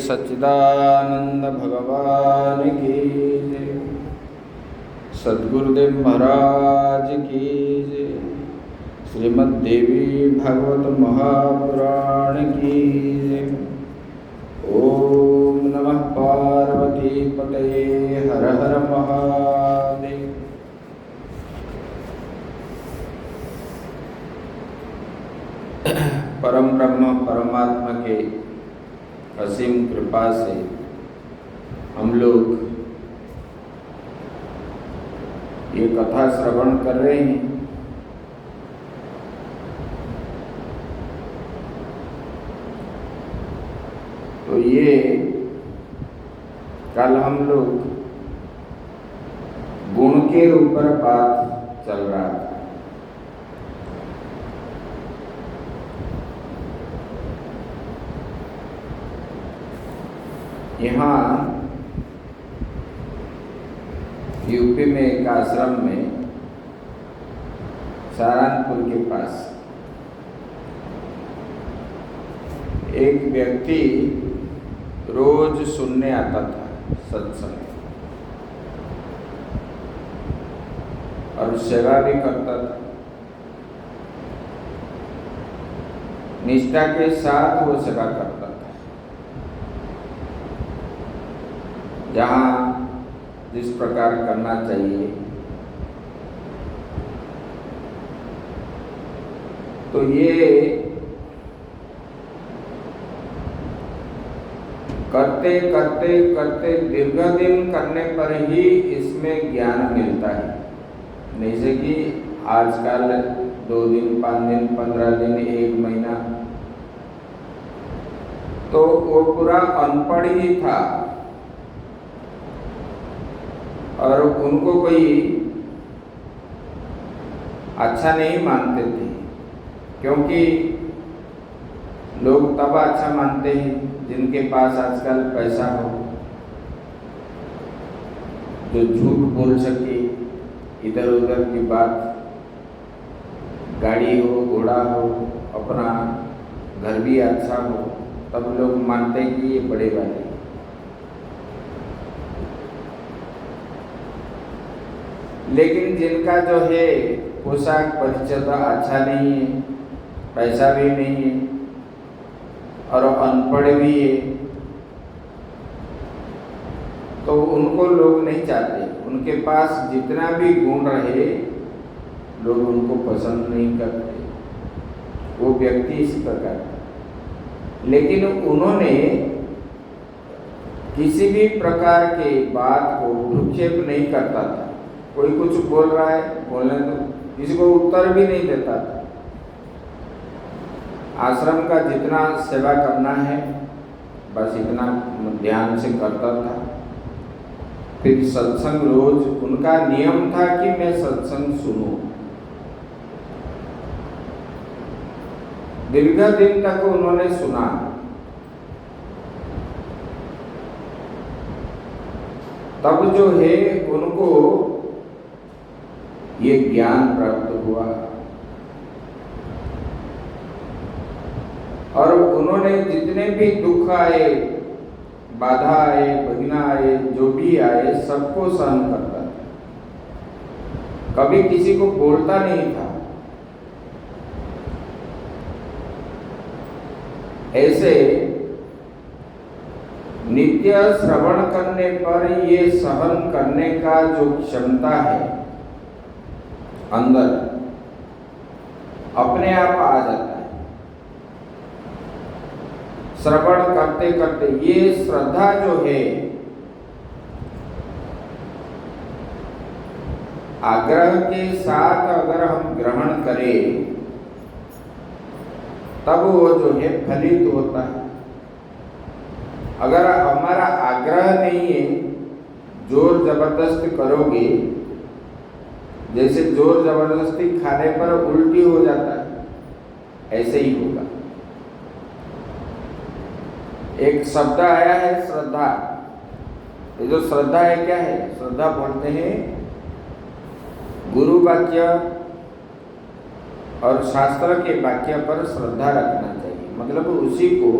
सच्चिदानंद भगवान की जय। सद्गुरुदेव महाराज की जय। श्रीमद् देवी भागवत महापुराण की जय। ओम नमः पार्वती पतये हर हर महादेव। परम ब्रह्म परमात्मा के असीम कृपा से हम लोग ये कथा श्रवण कर रहे हैं। तो ये कल हम लोग गुण के ऊपर बात चल रहा था। यहाँ यूपी में एक आश्रम में सहारनपुर के पास एक व्यक्ति रोज सुनने आता था सत्संग और सेवा भी करता था। निष्ठा के साथ वो सेवा करता था। जहाँ जिस प्रकार करना चाहिए। तो ये करते करते करते दीर्घ दिन करने पर ही इसमें ज्ञान मिलता है। जैसे कि आजकल 2 दिन 5 दिन 15 दिन 1 महीना, तो वो पूरा अनपढ़ ही था और उनको कोई अच्छा नहीं मानते थे, क्योंकि लोग तब अच्छा मानते हैं जिनके पास आजकल पैसा हो, जो झूठ बोल सके, इधर उधर की बात, गाड़ी हो घोड़ा हो, अपना घर भी अच्छा हो, तब लोग मानते हैं कि ये बड़े वाले। लेकिन जिनका जो है पोशाक परिचय अच्छा नहीं है, पैसा भी नहीं है और अनपढ़ भी है, तो उनको लोग नहीं चाहते। उनके पास जितना भी गुण रहे लोग उनको पसंद नहीं करते। वो व्यक्ति इस प्रकार, लेकिन उन्होंने किसी भी प्रकार के बात को भ्रूक्षेप नहीं करता था। कोई कुछ बोल रहा है बोलने दो, किसी को उत्तर भी नहीं देता था। आश्रम का जितना सेवा करना है बस इतना ध्यान से करता था। फिर सत्संग रोज उनका नियम था कि मैं सत्संग सुनूं। दीर्घ दिन तक उन्होंने सुना, तब जो है उनको ये ज्ञान प्राप्त हुआ और उन्होंने जितने भी दुख आए, बाधा आए, विघ्न आए, जो भी आए, सबको सहन करता था, कभी किसी को बोलता नहीं था। ऐसे नित्य श्रवण करने पर ये सहन करने का जो क्षमता है अंदर अपने आप आ जाता है। श्रवण करते करते ये श्रद्धा जो है, आग्रह के साथ अगर हम ग्रहण करें तब वो जो है फलित होता है। अगर हमारा आग्रह नहीं है, जोर जबरदस्ती करोगे, जैसे जोर जबरदस्ती खाने पर उल्टी हो जाता है, ऐसे ही होगा। एक शब्द आया है श्रद्धा। ये जो श्रद्धा है क्या है? श्रद्धा बोलते हैं गुरु वाक्य और शास्त्र के वाक्य पर श्रद्धा रखना चाहिए। मतलब उसी को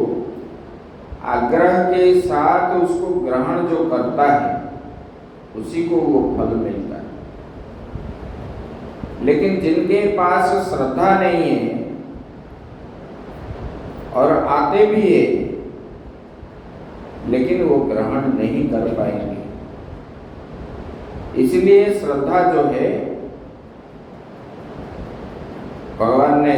आग्रह के साथ उसको ग्रहण जो करता है उसी को वो फल मिलता है। लेकिन जिनके पास श्रद्धा नहीं है और आते भी है लेकिन वो ग्रहण नहीं कर पाएंगे। इसलिए श्रद्धा जो है भगवान ने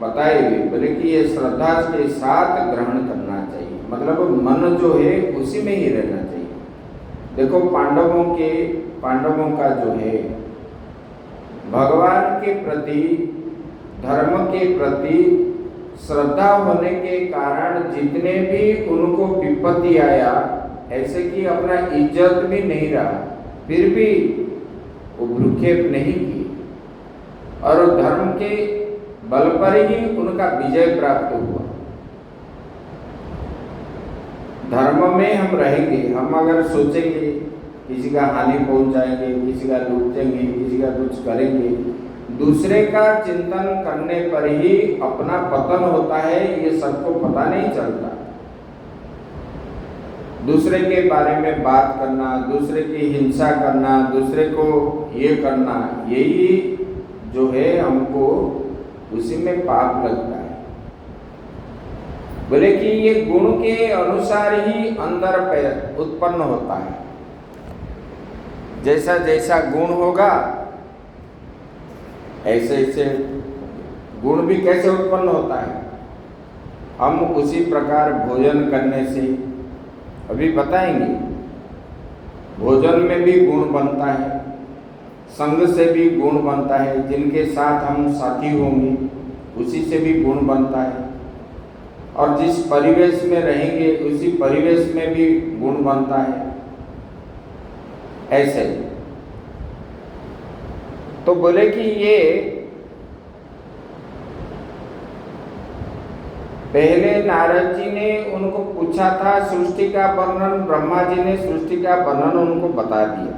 बताई हुई, बोले कि ये श्रद्धा के साथ ग्रहण करना चाहिए। मतलब मन जो है उसी में ही रहना चाहिए। देखो पांडवों का जो है भगवान के प्रति, धर्म के प्रति श्रद्धा होने के कारण जितने भी उनको विपत्ति आया, ऐसे कि अपना इज्जत भी नहीं रहा, फिर भी वो भ्रूक्षेप नहीं की और धर्म के बल पर ही उनका विजय प्राप्त हुआ। धर्म में हम रहेंगे, हम अगर सोचेंगे किसी का हानि पहुंचाएंगे, किसी का लूटेंगे, किसी का कुछ करेंगे, दूसरे का चिंतन करने पर ही अपना पतन होता है, ये सबको पता नहीं चलता। दूसरे के बारे में बात करना, दूसरे की हिंसा करना, दूसरे को ये करना, यही जो है हमको उसी में पाप लगता है। बोले कि ये गुण के अनुसार ही अंदर उत्पन्न होता है। जैसा जैसा गुण होगा ऐसे ऐसे गुण भी कैसे उत्पन्न होता है, हम उसी प्रकार भोजन करने से अभी बताएंगे। भोजन में भी गुण बनता है, संग से भी गुण बनता है, जिनके साथ हम साथी होंगे उसी से भी गुण बनता है, और जिस परिवेश में रहेंगे उसी परिवेश में भी गुण बनता है। ऐसे तो बोले कि ये पहले नारद जी ने उनको पूछा था सृष्टि का वर्णन, ब्रह्मा जी ने सृष्टि का वर्णन उनको बता दिया।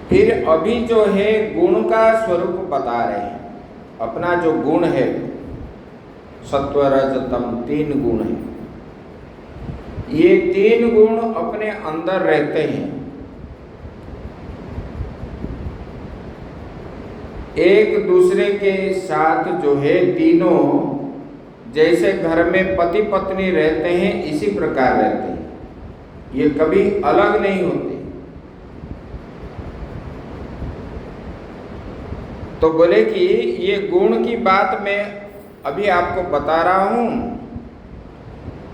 फिर अभी जो है गुण का स्वरूप बता रहे हैं। अपना जो गुण है सत्व रज तम, 3 गुण है। ये 3 गुण अपने अंदर रहते हैं। एक दूसरे के साथ जो है तीनों, जैसे घर में पति पत्नी रहते हैं इसी प्रकार रहते हैं, ये कभी अलग नहीं होते। तो बोले कि ये गुण की बात मैं अभी आपको बता रहा हूं,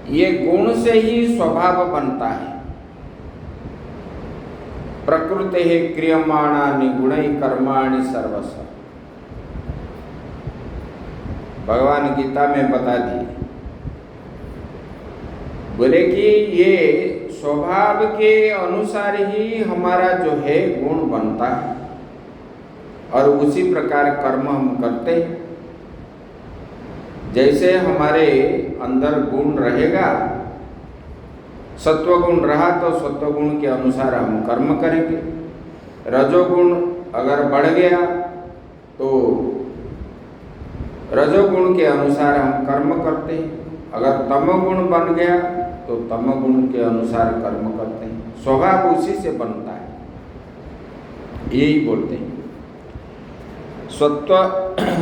ये गुण से ही स्वभाव बनता है। प्रकृति है क्रियमाणानि गुणै कर्माणि सर्वस्व, भगवान गीता में बता दिए। बोले कि ये स्वभाव के अनुसार ही हमारा जो है गुण बनता है और उसी प्रकार कर्म हम करते हैं। जैसे हमारे अंदर गुण रहेगा, सत्वगुण रहा तो सत्वगुण के अनुसार हम कर्म करेंगे। रजोगुण अगर बढ़ गया तो रजोगुण के अनुसार हम कर्म करते हैं। अगर तमोगुण बन गया तो तमोगुण के अनुसार कर्म करते हैं। स्वभाव उसी से बनता है, यही बोलते हैं।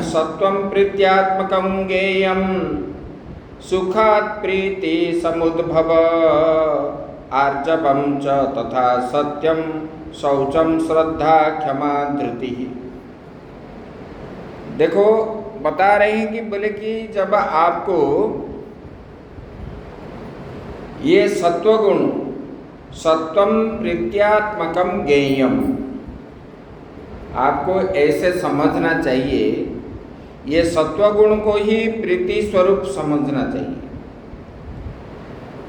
सत्वं प्रीत्यात्मकं ज्ञेयं सुखात् प्रीति समुद्भव आर्जवं च तथा सत्यं शौचं श्रद्धा क्षमा धृति। देखो बता रहे हैं कि बोले कि जब आपको ये सत्वगुण, सत्वं प्रीत्यात्मकं ज्ञेयं, आपको ऐसे समझना चाहिए, ये सत्वगुण को ही प्रीति स्वरूप समझना चाहिए।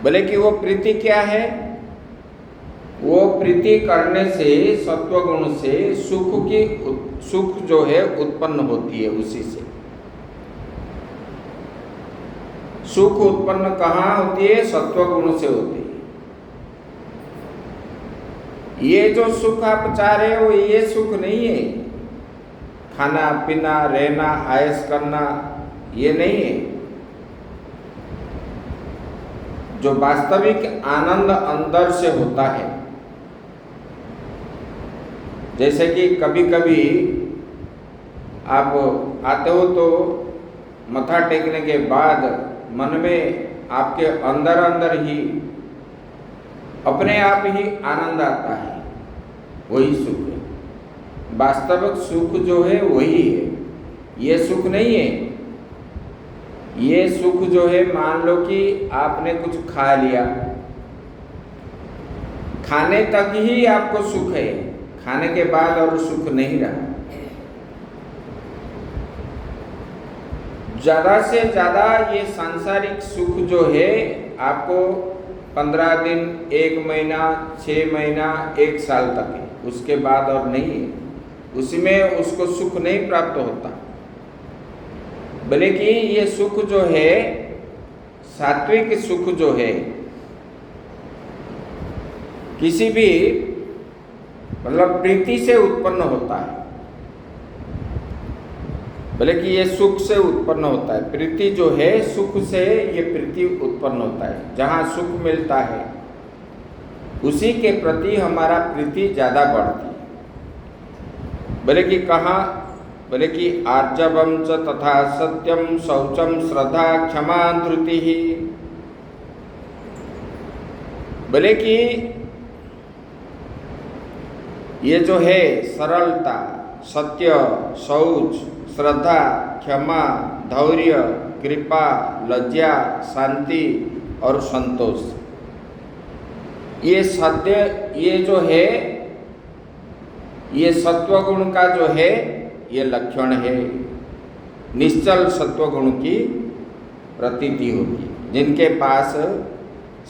बोले कि वो प्रीति क्या है? वो प्रीति करने से सत्वगुण से सुख जो है उत्पन्न होती है। उसी से सुख उत्पन्न कहाँ होती है? सत्वगुण से होती है। ये जो सुख आप चाह रहे हो ये सुख नहीं है। खाना पीना रहना आयश करना ये नहीं है। जो वास्तविक आनंद अंदर से होता है, जैसे कि कभी कभी आप आते हो तो मत्था टेकने के बाद मन में आपके अंदर अंदर ही अपने आप ही आनंद आता है, वही सुख है। वास्तविक सुख जो है वही है, ये सुख नहीं है। ये सुख जो है, मान लो कि आपने कुछ खा लिया, खाने तक ही आपको सुख है, खाने के बाद और सुख नहीं रहा। ज़्यादा से ज़्यादा ये सांसारिक सुख जो है आपको 15 दिन, 1 महीना, 6 महीना, 1 साल तक है, उसके बाद और नहीं है। उसमें उसको सुख नहीं प्राप्त होता। बोले कि ये सुख जो है, सात्विक सुख जो है, किसी भी मतलब प्रीति से उत्पन्न होता है। बोले कि ये सुख से उत्पन्न होता है। प्रीति जो है सुख से, ये प्रीति उत्पन्न होता है। जहाँ सुख मिलता है उसी के प्रति हमारा प्रीति ज़्यादा बढ़ती है। बोले कि कहाँ? बोले कि आर्जवं च तथा सत्यम शौचम श्रद्धा क्षमा धृति ही। बोले कि ये जो है सरलता, सत्य, शौच, श्रद्धा, क्षमा, धैर्य, कृपा, लज्जा, शांति और संतोष, ये सत्य, ये जो है ये सत्वगुण का जो है ये लक्षण है। निश्चल सत्वगुण की प्रतीति होगी। जिनके पास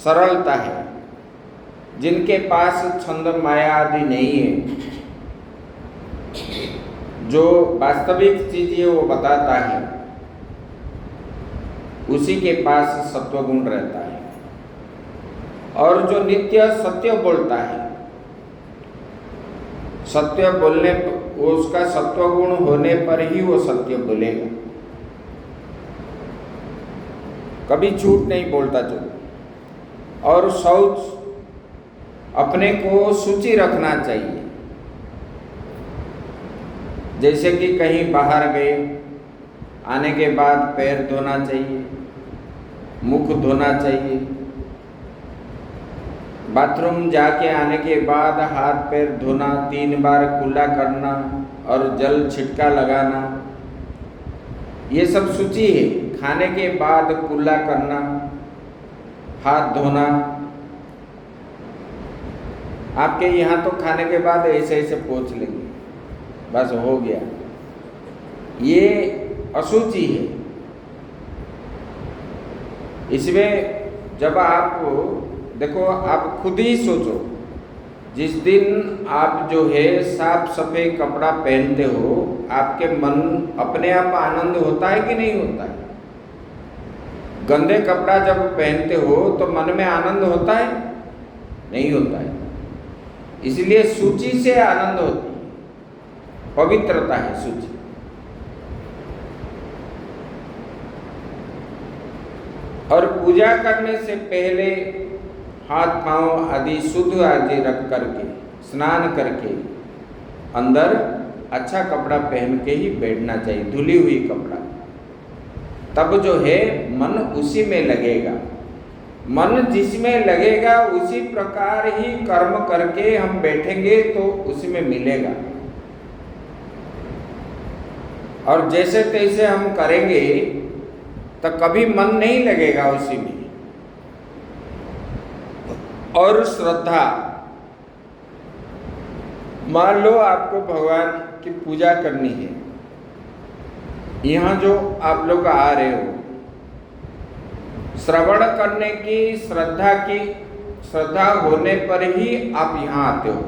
सरलता है, जिनके पास छंद माया आदि नहीं है, जो वास्तविक चीज है वो बताता है, उसी के पास सत्वगुण रहता है। और जो नित्य सत्य बोलता है, सत्य बोलने वो उसका सत्वगुण होने पर ही वो सत्य बोलेगा। कभी झूठ नहीं बोलता जो। और शौच, अपने को शुचि रखना चाहिए। जैसे कि कहीं बाहर गए, आने के बाद पैर धोना चाहिए, मुख धोना चाहिए, बाथरूम जाके आने के बाद हाथ पैर धोना, 3 बार कुल्ला करना और जल छिटका लगाना, ये सब शुचि है। खाने के बाद कुल्ला करना, हाथ धोना। आपके यहाँ तो खाने के बाद ऐसे ऐसे पोंछ लेंगे, बस हो गया, ये अशुचि है। इसमें जब आप देखो, आप खुद ही सोचो, जिस दिन आप जो है साफ सफेद कपड़ा पहनते हो, आपके मन अपने आप आनंद होता है कि नहीं होता है? गंदे कपड़ा जब पहनते हो तो मन में आनंद होता है? नहीं होता है। इसलिए शुचि से आनंद होती है, पवित्रता है शुचि। और पूजा करने से पहले हाथ पांव आदि शुद्ध आदि रख करके स्नान करके अंदर अच्छा कपड़ा पहन के ही बैठना चाहिए, धुली हुई कपड़ा। तब जो है मन उसी में लगेगा। मन जिसमें लगेगा उसी प्रकार ही कर्म करके हम बैठेंगे तो उसी में मिलेगा। और जैसे तैसे हम करेंगे तो कभी मन नहीं लगेगा उसी में। और श्रद्धा, मान लो आपको भगवान की पूजा करनी है, यहाँ जो आप लोग आ रहे हो, श्रवण करने की श्रद्धा होने पर ही आप यहाँ आते हो।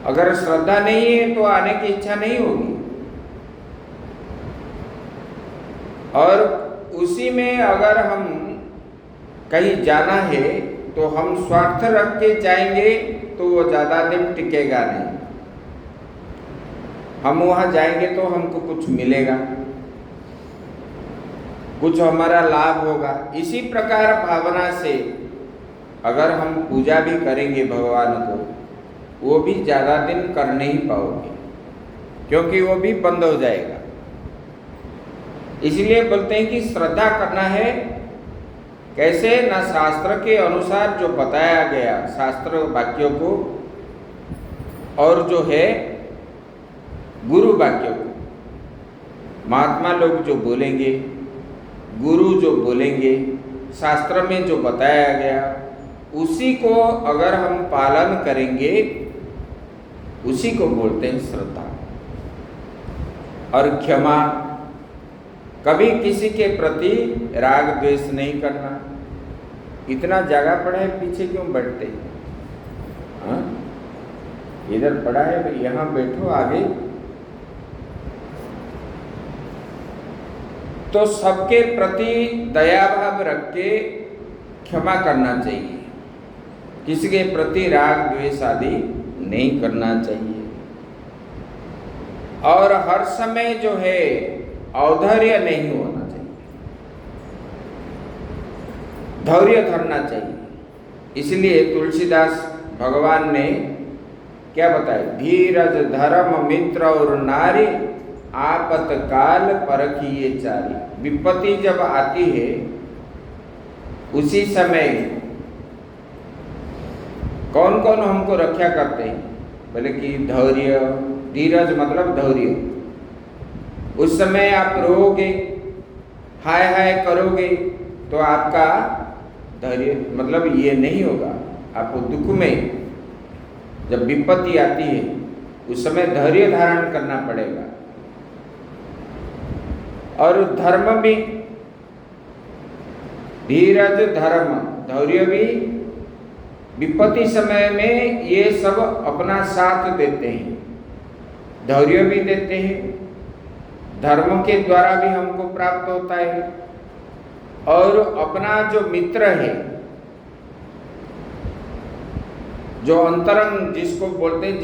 अगर श्रद्धा नहीं है तो आने की इच्छा नहीं होगी। और उसी में अगर हम कहीं जाना है तो हम स्वार्थ रख के जाएंगे तो वो ज़्यादा दिन टिकेगा नहीं। हम वहाँ जाएंगे तो हमको कुछ मिलेगा, कुछ हमारा लाभ होगा। इसी प्रकार भावना से अगर हम पूजा भी करेंगे भगवान को, वो भी ज़्यादा दिन कर नहीं पाओगे, क्योंकि वो भी बंद हो जाएगा। इसलिए बोलते हैं कि श्रद्धा करना है। कैसे? ना शास्त्र के अनुसार जो बताया गया शास्त्र वाक्यों को, और जो है गुरु वाक्यों को। महात्मा लोग जो बोलेंगे, गुरु जो बोलेंगे, शास्त्र में जो बताया गया, उसी को अगर हम पालन करेंगे, उसी को बोलते हैं श्रद्धा। और क्षमा, कभी किसी के प्रति राग द्वेष नहीं करना। इतना जगह पड़ा है, पीछे क्यों बैठते? हाँ, इधर पड़ा है, यहाँ बैठो आगे। तो सबके प्रति दया भाव रख के क्षमा करना चाहिए, किसी के प्रति राग द्वेष आदि नहीं करना चाहिए। और हर समय जो है औदार्य नहीं होना चाहिए, धैर्य धरना चाहिए। इसलिए तुलसीदास भगवान ने क्या बताया? धीरज धर्म मित्र और नारी, आपत काल परखिए चारी। विपत्ति जब आती है उसी समय कौन कौन हमको रक्षा करते हैं? बोले कि धैर्य, धीरज मतलब धैर्य। उस समय आप रोओगे, हाय हाय करोगे तो आपका धैर्य मतलब ये नहीं होगा। आपको दुख में जब विपत्ति आती है उस समय धैर्य धारण करना पड़ेगा। और धर्म भी, धीरज धर्म धैर्य भी विपत्ति समय में ये सब अपना साथ देते हैं, धैर्य भी देते हैं, धर्म के द्वारा भी हमको प्राप्त होता है। और अपना जो मित्र है, जो अंतरंग जिसको बोलते हैं,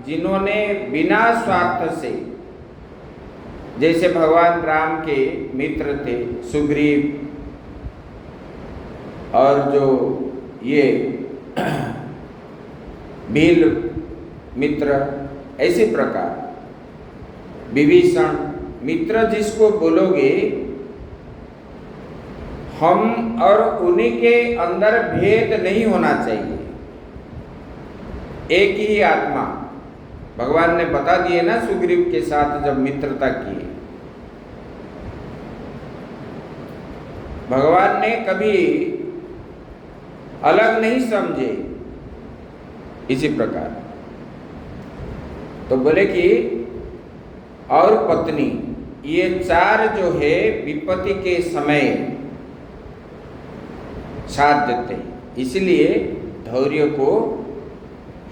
जिन्होंने बिना स्वार्थ से, जैसे भगवान राम के मित्र थे सुग्रीव, और जो ये भील मित्र, ऐसे प्रकार विभीषण मित्र जिसको बोलोगे, हम और उन्हीं के अंदर भेद नहीं होना चाहिए, एक ही आत्मा। भगवान ने बता दिए ना सुग्रीव के साथ जब मित्रता की, भगवान ने कभी अलग नहीं समझे। इसी प्रकार तो बोले कि और पत्नी, ये चार जो है विपत्ति के समय साथ देते हैं। इसलिए धैर्य को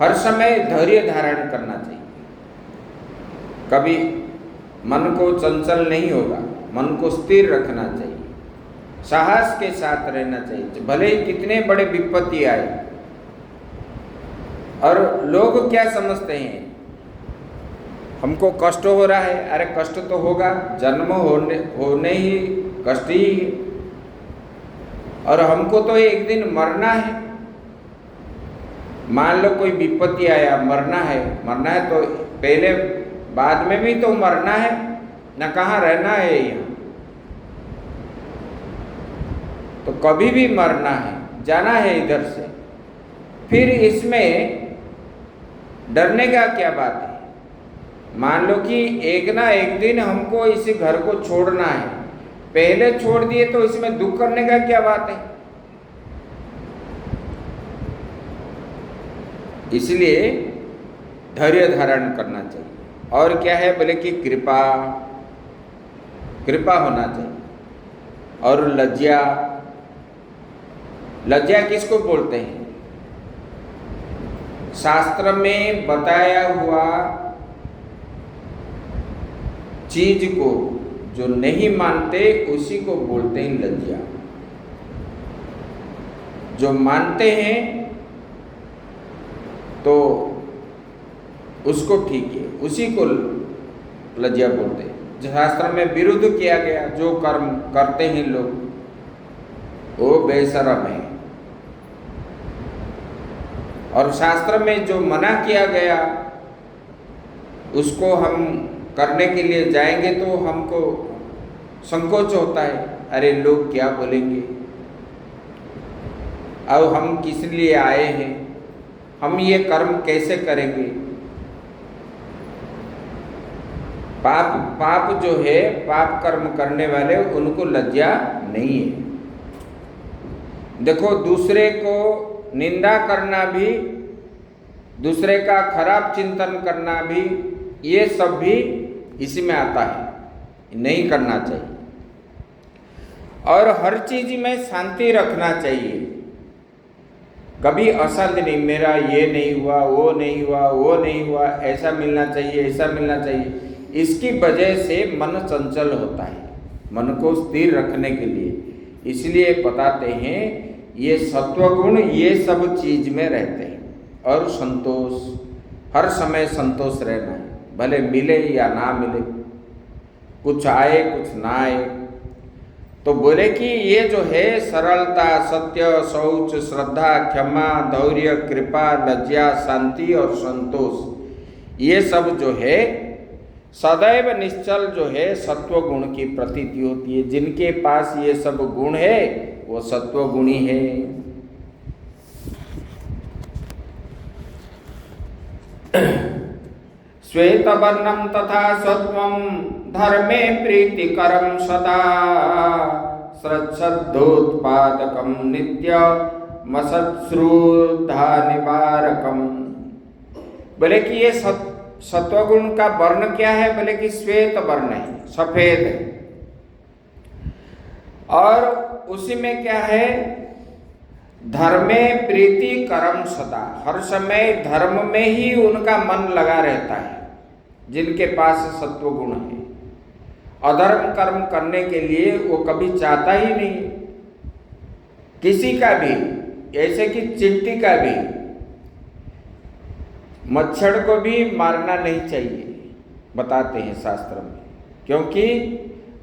हर समय धैर्य धारण करना चाहिए, कभी मन को चंचल नहीं होगा। मन को स्थिर रखना चाहिए, साहस के साथ रहना चाहिए, भले ही कितने बड़े विपत्ति आए। और लोग क्या समझते हैं, हमको कष्ट हो रहा है, अरे कष्ट तो होगा, जन्म होने ही कष्ट ही है, और हमको तो एक दिन मरना है। मान लो कोई विपत्ति आया, मरना है तो पहले बाद में भी तो मरना है न, कहाँ रहना है यहाँ, तो कभी भी मरना है, जाना है इधर से। फिर इसमें डरने का क्या बात है। मान लो कि एक ना एक दिन हमको इस घर को छोड़ना है, पहले छोड़ दिए तो इसमें दुख करने का क्या बात है। इसलिए धैर्य धारण करना चाहिए। और क्या है बोले कि कृपा होना चाहिए। और लज्जा किसको बोलते हैं? शास्त्र में बताया हुआ चीज को जो नहीं मानते उसी को बोलते हैं लज्जा। जो मानते हैं तो उसको ठीक है, उसी को लज्जा बोलते हैं। शास्त्र में विरुद्ध किया गया जो कर्म करते हैं लोग, वो बेशरम है। और शास्त्र में जो मना किया गया उसको हम करने के लिए जाएंगे तो हमको संकोच होता है, अरे लोग क्या बोलेंगे, अब हम किस लिए आए हैं, हम ये कर्म कैसे करेंगे। पाप जो है, पाप कर्म करने वाले उनको लज्जा नहीं है। देखो, दूसरे को निंदा करना भी, दूसरे का खराब चिंतन करना भी, ये सब भी इसी में आता है, नहीं करना चाहिए। और हर चीज में शांति रखना चाहिए। कभी अशांति नहीं, मेरा ये नहीं हुआ, वो नहीं हुआ, वो नहीं हुआ, ऐसा मिलना चाहिए, ऐसा मिलना चाहिए। इसकी वजह से मन चंचल होता है, मन को स्थिर रखने के लिए। इसलिए बताते हैं ये सत्वगुण ये सब चीज में रहते हैं। और संतोष, हर समय संतोष रहना है, भले मिले या ना मिले, कुछ आए कुछ ना आए। तो बोले कि ये जो है सरलता, सत्य, शौच, श्रद्धा, क्षमा, धैर्य, कृपा, लज्जा, शांति और संतोष, ये सब जो है सदैव निश्चल जो है सत्व गुण की प्रतीति होती है। जिनके पास ये सब गुण है वो सत्व गुणी है। श्वेत वर्णम तथा सत्वम धर्मे प्रीतिकरम सदा श्रद्धोत्पादकम नित्य मसत्श्रुद्धा निवारकम। बोले कि ये सत्वगुण का वर्ण क्या है? बोले कि श्वेत वर्ण है, सफेद है। और उसी में क्या है? धर्मे प्रीति करम सदा, हर समय धर्म में ही उनका मन लगा रहता है जिनके पास सत्वगुण है। अधर्म कर्म करने के लिए वो कभी चाहता ही नहीं, किसी का भी, ऐसे कि चींटी का भी, मच्छर को भी मारना नहीं चाहिए, बताते हैं शास्त्र में। क्योंकि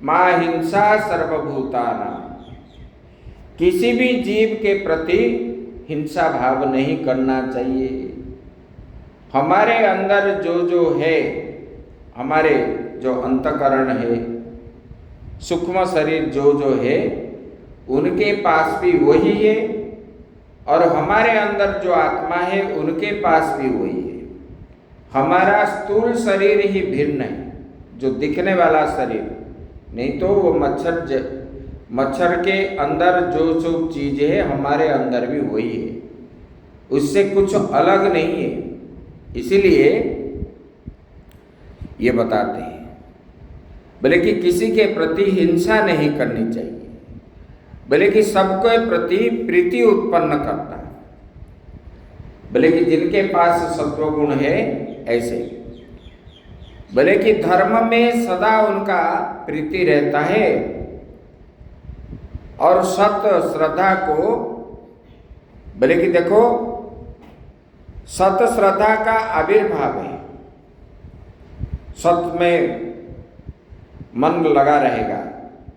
मां हिंसा सर्वभूतानां, किसी भी जीव के प्रति हिंसा भाव नहीं करना चाहिए। हमारे अंदर जो है, हमारे जो अंतःकरण है, सूक्ष्म शरीर जो है, उनके पास भी वही है, और हमारे अंदर जो आत्मा है उनके पास भी वही है। हमारा स्थूल शरीर ही भिन्न है, जो दिखने वाला शरीर, नहीं तो वो मच्छर के अंदर जो चीज है हमारे अंदर भी वही है, उससे कुछ अलग नहीं है। इसीलिए ये बताते हैं, बोले कि किसी के प्रति हिंसा नहीं करनी चाहिए, बोले कि सबके प्रति प्रीति उत्पन्न करता है। बोले कि जिनके पास सत्वगुण है ऐसे। बोले कि धर्म में सदा उनका प्रीति रहता है और सत श्रद्धा को, बोले कि देखो सत श्रद्धा का आविर्भाव है, सत में मन लगा रहेगा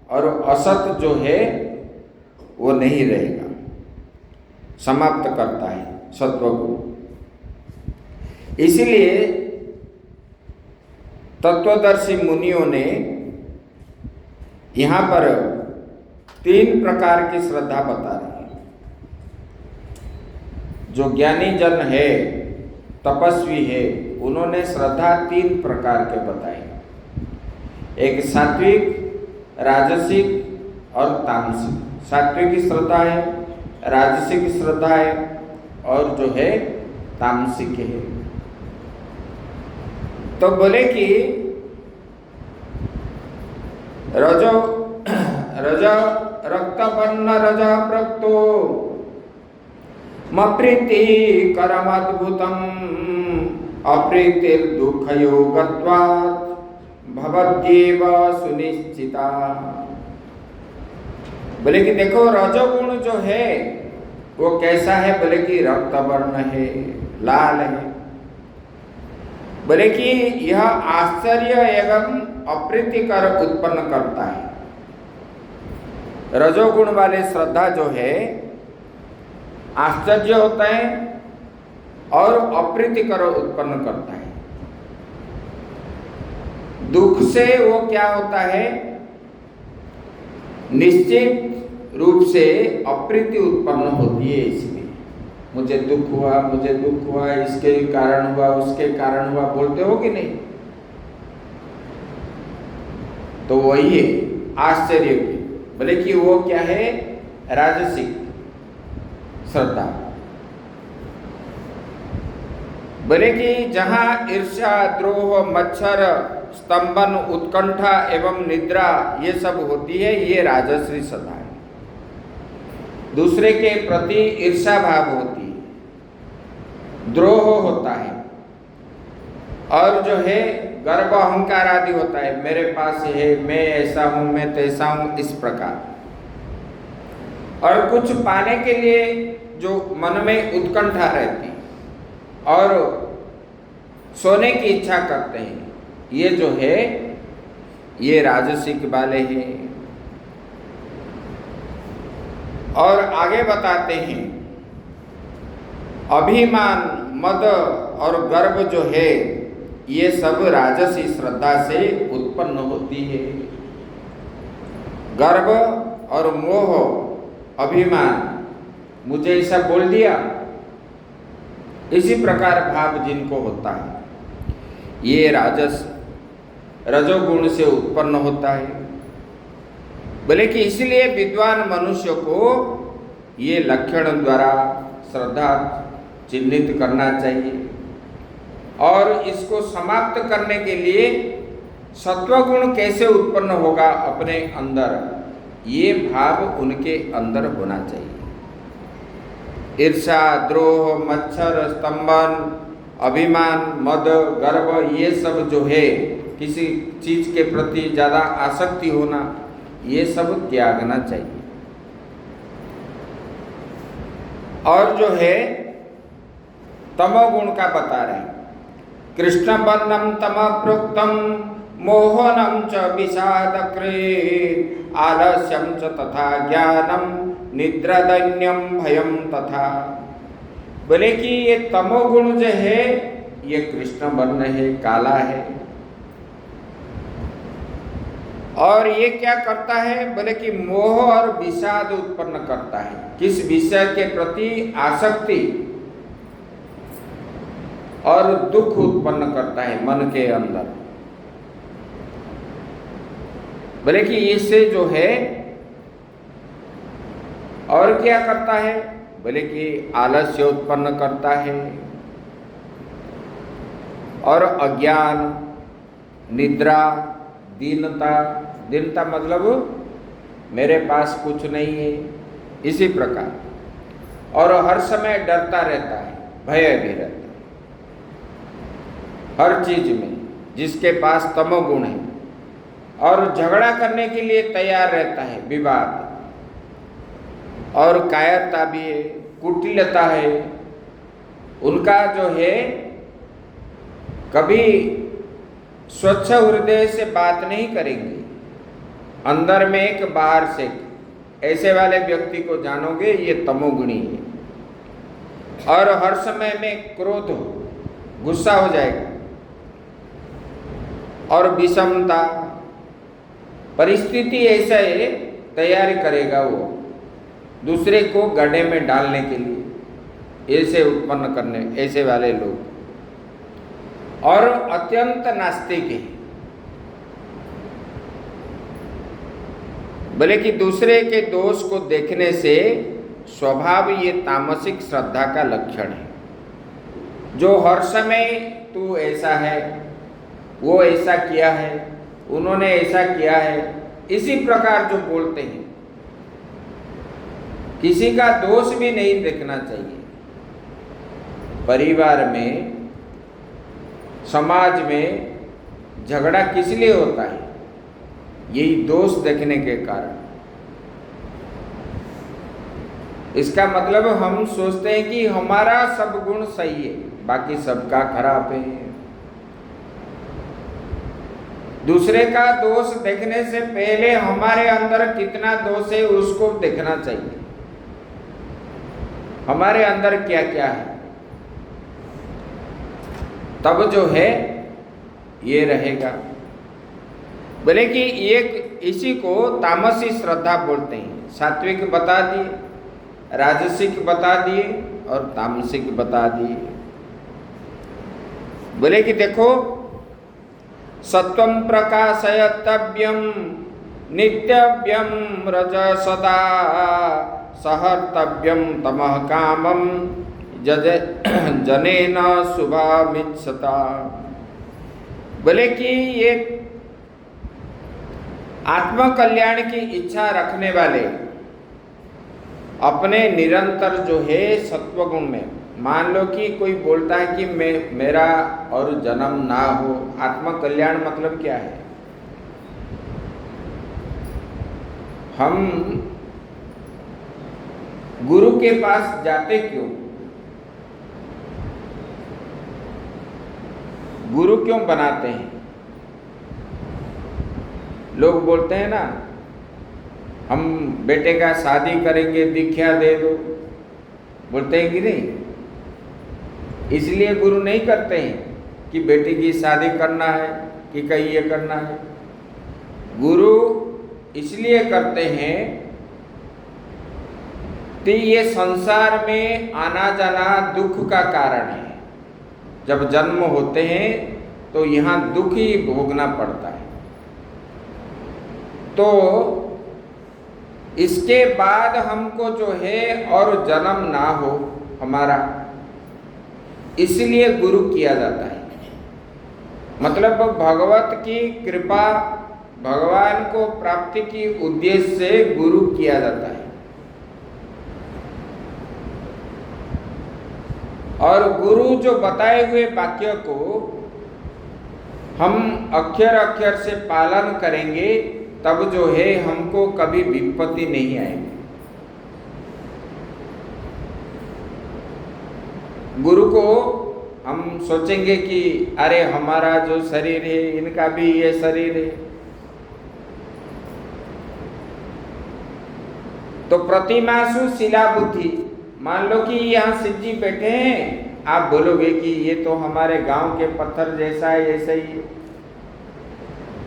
और असत जो है वो नहीं रहेगा, समाप्त करता है सत्व को। इसलिए तत्वदर्शी मुनियों ने यहाँ पर 3 प्रकार की श्रद्धा बता रही है। जो ज्ञानी जन है, तपस्वी है, उन्होंने श्रद्धा 3 प्रकार के बताए। एक सात्विक, राजसिक और तामसिक। सात्विक श्रद्धा है, राजसिक श्रद्धा है और जो है तामसिक है। तो बोले कि रज रक्तवर्ण रज प्रक्तो मप्रीति करमद्भुतम अप्रीतिर दुःखयोगत्वात् भवत्येव सुनिश्चिता। बोले कि देखो रजोगुण जो है वो कैसा है, बोले कि रक्तवर्ण है, लाल है। बोले कि यह आश्चर्य एवं अप्रीतिकर उत्पन्न करता है। रजोगुण वाले श्रद्धा जो है आश्चर्य होता है और अप्रीतिकर उत्पन्न करता है। दुख से वो क्या होता है, निश्चित रूप से अप्रीति उत्पन्न होती है। इसमें मुझे दुख हुआ, इसके कारण हुआ, उसके कारण हुआ, बोलते हो कि नहीं? तो वही है आश्चर्य की। बोले कि वो क्या है, राजसिक श्रद्धा। बोले कि जहां ईर्ष्या, द्रोह, मच्छर, स्तंभन, उत्कंठा एवं निद्रा ये सब होती है, ये राजसी श्रद्धा है। दूसरे के प्रति ईर्ष्या भाव होती है, द्रोह होता है और जो है गर्व अहंकार आदि होता है, मेरे पास है, मैं ऐसा हूं, मैं तैसा हूं, इस प्रकार। और कुछ पाने के लिए जो मन में उत्कंठा रहती और सोने की इच्छा करते हैं, ये जो है ये राजसिक वाले हैं। और आगे बताते हैं अभिमान, मद और गर्व जो है ये सब राजसी श्रद्धा से उत्पन्न होती है। गर्व और मोह, अभिमान, मुझे ऐसा बोल दिया, इसी प्रकार भाव जिनको होता है ये रजोगुण से उत्पन्न होता है। बोले कि इसलिए विद्वान मनुष्य को ये लक्षण द्वारा श्रद्धा चिन्हित करना चाहिए और इसको समाप्त करने के लिए सत्वगुण कैसे उत्पन्न होगा अपने अंदर, ये भाव उनके अंदर होना चाहिए। ईर्ष्या, द्रोह, मच्छर, स्तंभन, अभिमान, मद, गर्व, ये सब जो है किसी चीज के प्रति ज्यादा आसक्ति होना, ये सब त्यागना चाहिए। और जो है तमोगुण का बता रहे हैं, कृष्ण वर्णम तम प्रोक्तम मोहनम च विषादकृत् आलस्यम च तथा ज्ञानम निद्रादैन्यम भयम तथा। बोले कि ये तमोगुण जो है ये कृष्ण वर्ण है, काला है। और ये क्या करता है, बोले कि मोह और विषाद उत्पन्न करता है। किस विषय के प्रति आसक्ति और दुख उत्पन्न करता है मन के अंदर। बोले कि इससे जो है और क्या करता है, बोले कि आलस्य उत्पन्न करता है और अज्ञान, निद्रा, दीनता मतलब मेरे पास कुछ नहीं है, इसी प्रकार। और हर समय डरता रहता है, भय भी रहता है हर चीज में। जिसके पास तमोगुण है और झगड़ा करने के लिए तैयार रहता है, विवाद और कायरता भी है, कुटिलता है, उनका जो है कभी स्वच्छ हृदय से बात नहीं करेंगे, अंदर में एक बाहर से एक। ऐसे वाले व्यक्ति को जानोगे ये तमोगुणी है। और हर समय में क्रोध हो, गुस्सा हो जाएगा और विषमता, परिस्थिति ऐसा है तैयारी करेगा वो दूसरे को गड्ढे में डालने के लिए, ऐसे उत्पन्न करने, ऐसे वाले लोग। और अत्यंत नास्तिक है, बोले कि दूसरे के दोष को देखने से स्वभाव ये तामसिक श्रद्धा का लक्षण है, जो हर समय तू ऐसा है, वो ऐसा किया है, उन्होंने ऐसा किया है, इसी प्रकार जो बोलते हैं। किसी का दोष भी नहीं देखना चाहिए। परिवार में, समाज में झगड़ा किस लिए होता है? यही दोष देखने के कारण। इसका मतलब हम सोचते हैं कि हमारा सब गुण सही है, बाकी सबका खराब है। दूसरे का दोष देखने से पहले हमारे अंदर कितना दोष है उसको देखना चाहिए, हमारे अंदर क्या क्या है, तब जो है ये रहेगा। बोले कि एक इसी को तामसी श्रद्धा बोलते हैं। सात्विक बता दिए, राजसिक बता दिए और तामसिक बता दिए। बोले कि देखो, सत्वं प्रकाशयतव्यं नित्यव्यं रजसदा सहर्तव्यं तमः कामं जनेन शुभामिच्छता। बोले कि ये आत्म कल्याण की इच्छा रखने वाले अपने निरंतर जो है सत्वगुण में, मान लो कि कोई बोलता है कि मेरा और जन्म ना हो। आत्म कल्याण मतलब क्या है? हम गुरु के पास जाते क्यों? गुरु क्यों बनाते हैं? लोग बोलते हैं ना, हम बेटे का शादी करेंगे, दीक्षा दे दो, बोलते हैं कि नहीं? इसलिए गुरु नहीं करते हैं कि बेटी की शादी करना है कि कहीं ये करना है। गुरु इसलिए करते हैं कि ये संसार में आना जाना दुख का कारण है। जब जन्म होते हैं तो यहाँ दुख ही भोगना पड़ता है। तो इसके बाद हमको जो है और जन्म ना हो हमारा, इसलिए गुरु किया जाता है। मतलब भगवत की कृपा, भगवान को प्राप्ति की उद्देश्य से गुरु किया जाता है। और गुरु जो बताए हुए वाक्य को हम अक्षर अक्षर से पालन करेंगे, तब जो है हमको कभी विपत्ति नहीं आएगी। गुरु को हम सोचेंगे कि अरे हमारा जो शरीर है, इनका भी ये शरीर है, तो प्रतिमासु शिला बुद्धि। मान लो कि यहाँ शिव जी बैठे हैं, आप बोलोगे कि ये तो हमारे गांव के पत्थर जैसा है, ऐसा ही है,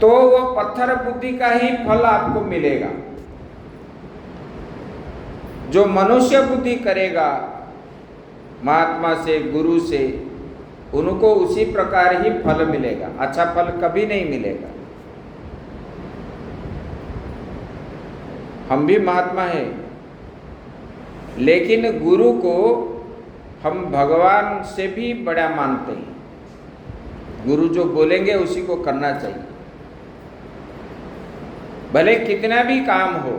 तो वो पत्थर बुद्धि का ही फल आपको मिलेगा। जो मनुष्य बुद्धि करेगा महात्मा से, गुरु से, उनको उसी प्रकार ही फल मिलेगा, अच्छा फल कभी नहीं मिलेगा। हम भी महात्मा हैं, लेकिन गुरु को हम भगवान से भी बड़ा मानते हैं। गुरु जो बोलेंगे उसी को करना चाहिए, भले कितना भी काम हो।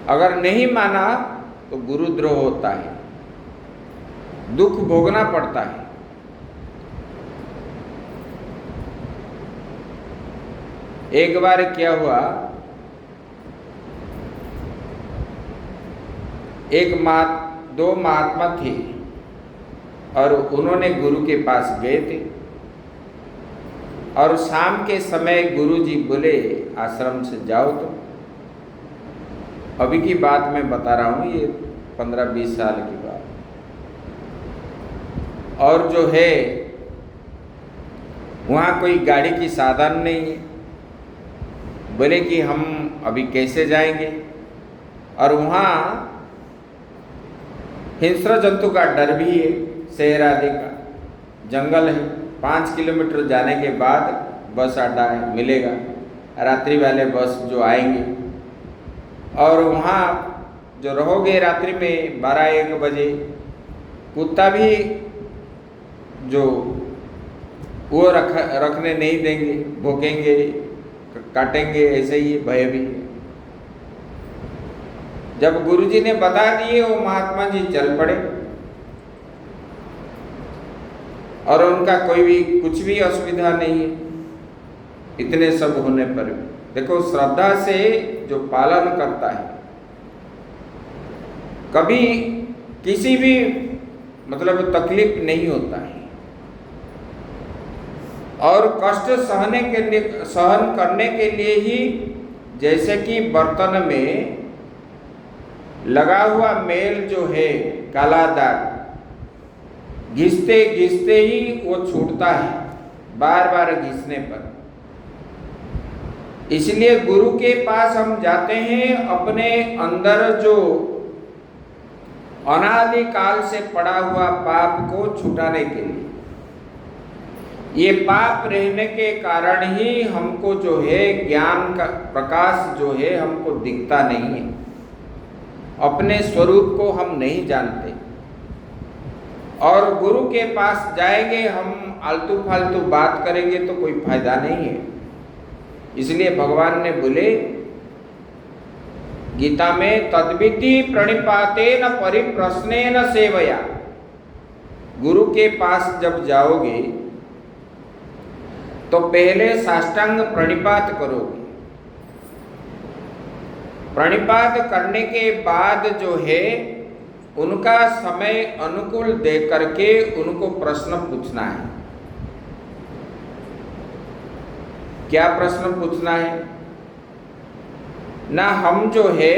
अगर नहीं माना तो गुरुद्रोह होता है, दुख भोगना पड़ता है। एक बार क्या हुआ, दो महात्मा थे और उन्होंने गुरु के पास गए थे और शाम के समय गुरुजी बोले आश्रम से जाओ। तो अभी की बात मैं बता रहा हूँ, ये 15-20 साल की बात। और जो है वहाँ कोई गाड़ी की साधन नहीं है। बोले कि हम अभी कैसे जाएंगे, और वहाँ हिंस्र जंतु का डर भी है, शहर आदि का जंगल है। 5 किलोमीटर जाने के बाद बस अड्डा है, मिलेगा रात्रि वाले बस जो आएंगे। और वहाँ जो रहोगे रात्रि में 12-1 बजे, कुत्ता भी जो वो रखने नहीं देंगे, भौंकेंगे, काटेंगे, ऐसे ही भय भी है। जब गुरुजी ने बता दिए वो महात्मा जी चल पड़े और उनका कोई भी कुछ भी असुविधा नहीं है इतने सब होने पर भी। देखो श्रद्धा से जो पालन करता है कभी किसी भी मतलब तकलीफ नहीं होता है, और कष्ट सहन करने के लिए ही, जैसे कि बर्तन में लगा हुआ मेल जो है काला दाग, घिसते घिसते ही वो छूटता है बार बार घिसने पर। इसलिए गुरु के पास हम जाते हैं अपने अंदर जो अनादि काल से पड़ा हुआ पाप को छुटाने के लिए। ये पाप रहने के कारण ही हमको जो है ज्ञान का प्रकाश जो है हमको दिखता नहीं है, अपने स्वरूप को हम नहीं जानते। और गुरु के पास जाएंगे हम आलतू फालतू बात करेंगे तो कोई फायदा नहीं है। इसलिए भगवान ने बोले गीता में, तद्विति प्रणिपातेन परिप्रश्नेन सेवया। गुरु के पास जब जाओगे तो पहले साष्टांग प्रणिपात करोगे। प्रणिपात करने के बाद जो है उनका समय अनुकूल दे करके उनको प्रश्न पूछना है। क्या प्रश्न पूछना है ना, हम जो है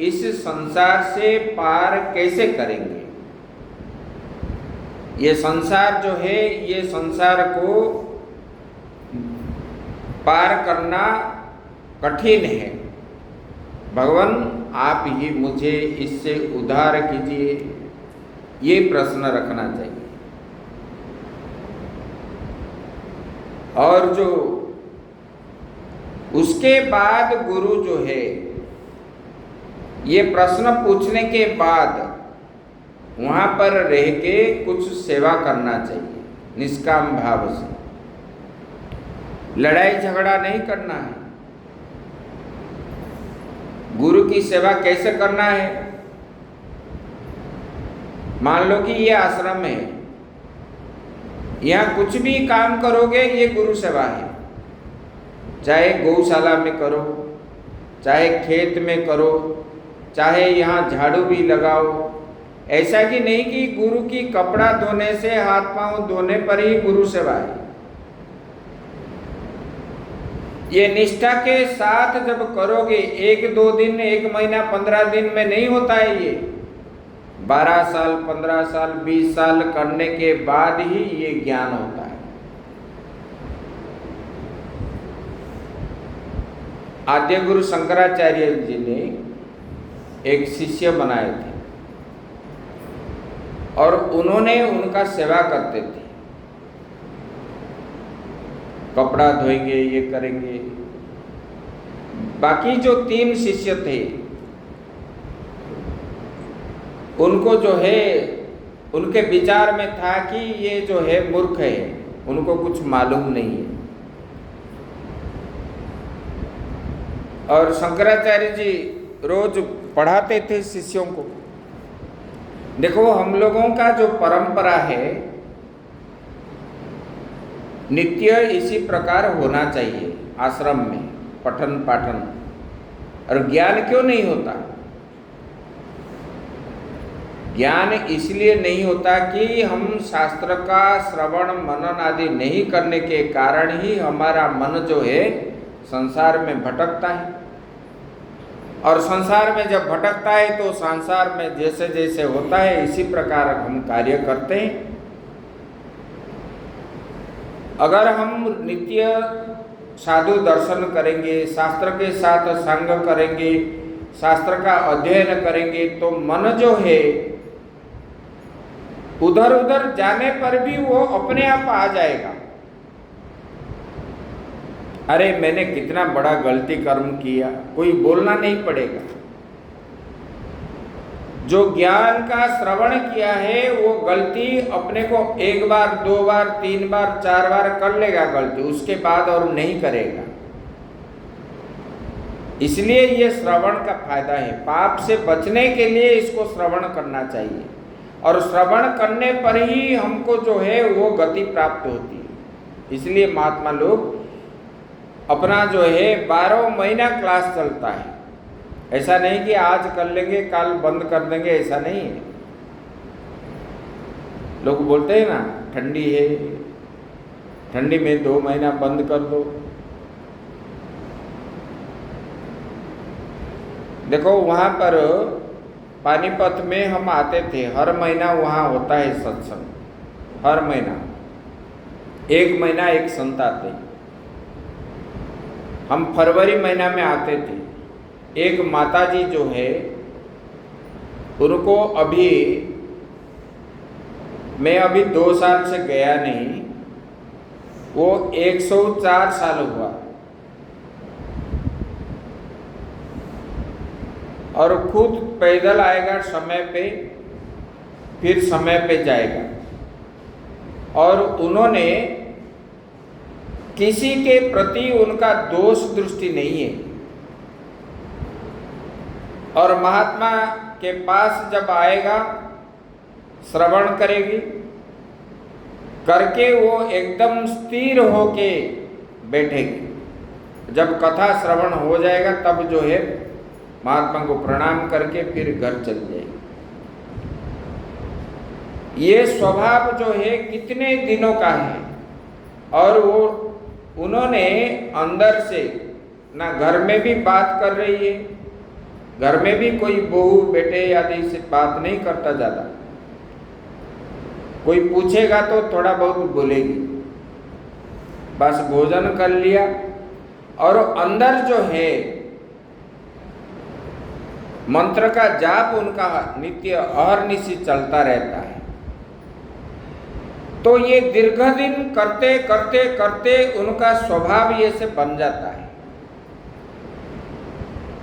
इस संसार से पार कैसे करेंगे। ये संसार जो है, ये संसार को पार करना कठिन है। भगवान आप ही मुझे इससे उद्धार कीजिए, ये प्रश्न रखना चाहिए। और जो उसके बाद गुरु जो है ये प्रश्न पूछने के बाद वहाँ पर रह के कुछ सेवा करना चाहिए निष्काम भाव से। लड़ाई झगड़ा नहीं करना है। गुरु की सेवा कैसे करना है, मान लो कि ये आश्रम है, यहाँ कुछ भी काम करोगे ये गुरु सेवा है। चाहे गौशाला में करो, चाहे खेत में करो, चाहे यहाँ झाड़ू भी लगाओ। ऐसा कि नहीं कि गुरु की कपड़ा धोने से, हाथ पांव धोने पर ही गुरु सेवा है। ये निष्ठा के साथ जब करोगे, 1-2 दिन, 1 महीना, 15 दिन में नहीं होता है। ये 12 साल, 15 साल, 20 साल करने के बाद ही ये ज्ञान होता है। आद्य गुरु शंकराचार्य जी ने एक शिष्य बनाए थे और उन्होंने उनका सेवा करते थे। कपड़ा धोएंगे, ये करेंगे। बाकी जो 3 शिष्य थे उनको जो है उनके विचार में था कि ये जो है मूर्ख है, उनको कुछ मालूम नहीं है। और शंकराचार्य जी रोज पढ़ाते थे शिष्यों को। देखो हम लोगों का जो परंपरा है नित्य इसी प्रकार होना चाहिए आश्रम में। पठन पाठन। और ज्ञान क्यों नहीं होता? ज्ञान इसलिए नहीं होता कि हम शास्त्र का श्रवण मनन आदि नहीं करने के कारण ही हमारा मन जो है संसार में भटकता है। और संसार में जब भटकता है तो संसार में जैसे जैसे होता है इसी प्रकार हम कार्य करते हैं। अगर हम नित्य साधु दर्शन करेंगे, शास्त्र के साथ संग करेंगे, शास्त्र का अध्ययन करेंगे, तो मन जो है उधर उधर जाने पर भी वो अपने आप आ जाएगा। अरे मैंने कितना बड़ा गलती कर्म किया, कोई बोलना नहीं पड़ेगा। जो ज्ञान का श्रवण किया है वो गलती अपने को 1 बार 2 बार 3 बार 4 बार कर लेगा गलती, उसके बाद और नहीं करेगा। इसलिए ये श्रवण का फायदा है। पाप से बचने के लिए इसको श्रवण करना चाहिए, और श्रवण करने पर ही हमको जो है वो गति प्राप्त होती है। इसलिए महात्मा लोग अपना जो है 12 महीना क्लास चलता है। ऐसा नहीं कि आज कर लेंगे कल बंद कर देंगे, ऐसा नहीं है। लोग बोलते हैं ना ठंडी है, ठंडी में 2 महीना बंद कर दो। देखो वहां पर पानीपत में हम आते थे, हर महीना वहाँ होता है सत्संग, हर महीना 1 महीना एक संत आते। हम फरवरी महीना में आते थे। एक माताजी जो है उनको अभी मैं अभी 2 साल से गया नहीं, वो 104 साल हुआ और खुद पैदल आएगा समय पे, फिर समय पे जाएगा। और उन्होंने किसी के प्रति उनका दोष दृष्टि नहीं है। और महात्मा के पास जब आएगा श्रवण करेगी, करके वो एकदम स्थिर होके बैठेगी। जब कथा श्रवण हो जाएगा तब जो है महात्मा को प्रणाम करके फिर घर चल जाएगी। ये स्वभाव जो है कितने दिनों का है, और वो उन्होंने अंदर से ना घर में भी बात कर रही है, घर में भी कोई बहू बेटे आदि से बात नहीं करता ज़्यादा। कोई पूछेगा तो थोड़ा बहुत बोलेगी, बस भोजन कर लिया। और अंदर जो है मंत्र का जाप उनका नित्य अहर्निशि चलता रहता है। तो ये दीर्घ दिन करते करते करते उनका स्वभाव ये से बन जाता है,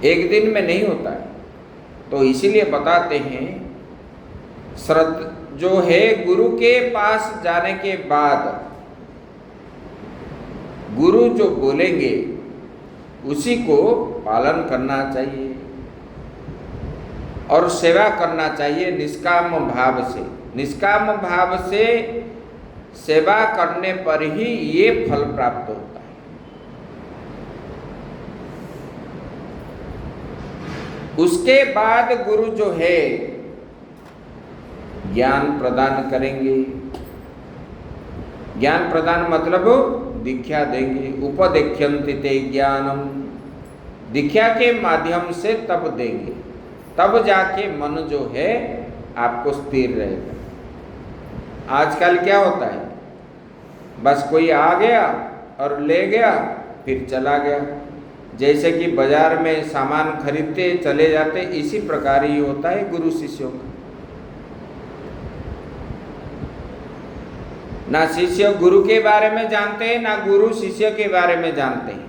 एक दिन में नहीं होता है। तो इसीलिए बताते हैं श्रद्धा जो है गुरु के पास जाने के बाद गुरु जो बोलेंगे उसी को पालन करना चाहिए और सेवा करना चाहिए निष्काम भाव से। निष्काम भाव से सेवा करने पर ही ये फल प्राप्त होता है। उसके बाद गुरु जो है ज्ञान प्रदान करेंगे। ज्ञान प्रदान मतलब दीक्षा देंगे। उपदेख्यन्ति ते ज्ञानम, दीक्षा के माध्यम से तब देंगे, तब जाके मन जो है आपको स्थिर रहेगा। आजकल क्या होता है, बस कोई आ गया और ले गया फिर चला गया। जैसे कि बाजार में सामान खरीदते चले जाते, इसी प्रकार ही होता है गुरु शिष्यों का। ना शिष्य गुरु के बारे में जानते हैं, ना गुरु शिष्य के बारे में जानते हैं।